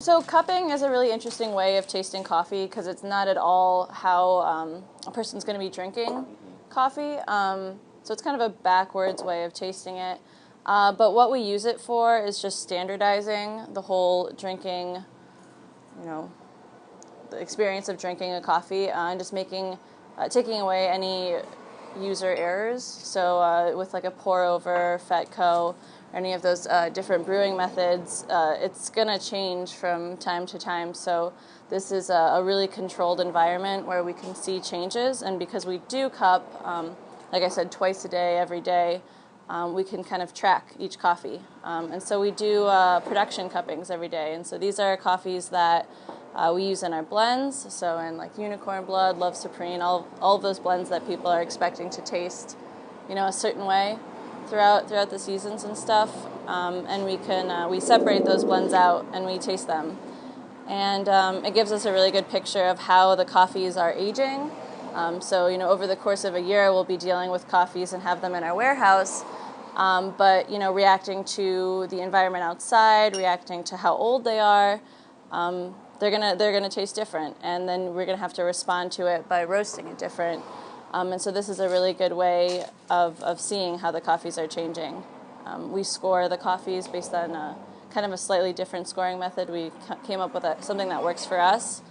So cupping is a really interesting way of tasting coffee because it's not at all how a person's going to be drinking coffee. So it's kind of a backwards way of tasting it. But what we use it for is just standardizing the whole drinking, the experience of drinking a coffee and just taking away any user errors. So with like a pour over, FETCO, any of those different brewing methods, it's going to change from time to time. So this is a really controlled environment where we can see changes. And because we do cup, like I said, twice a day, every day, we can kind of track each coffee. And so we do production cuppings every day. And so these are coffees that we use in our blends, so in like Unicorn Blood, Love Supreme, all of those blends that people are expecting to taste, a certain way throughout the seasons and stuff. And we separate those blends out and we taste them. And it gives us a really good picture of how the coffees are aging. So over the course of a year, we'll be dealing with coffees and have them in our warehouse. But reacting to the environment outside, reacting to how old they are, they're gonna taste different, and then we're gonna have to respond to it by roasting it different. And so this is a really good way of seeing how the coffees are changing. We score the coffees based on kind of a slightly different scoring method. We came up with something that works for us,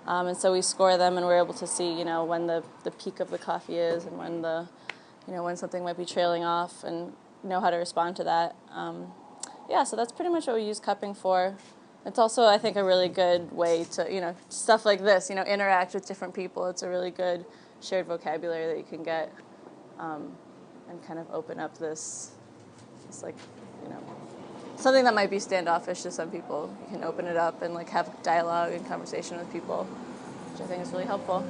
and so we score them, and we're able to see when the peak of the coffee is, and when when something might be trailing off, and know how to respond to that. Yeah, so that's pretty much what we use cupping for. It's also, I think, a really good way to, stuff like this, interact with different people. It's a really good shared vocabulary that you can get and kind of open up this like, something that might be standoffish to some people. You can open it up and like have dialogue and conversation with people, which I think is really helpful.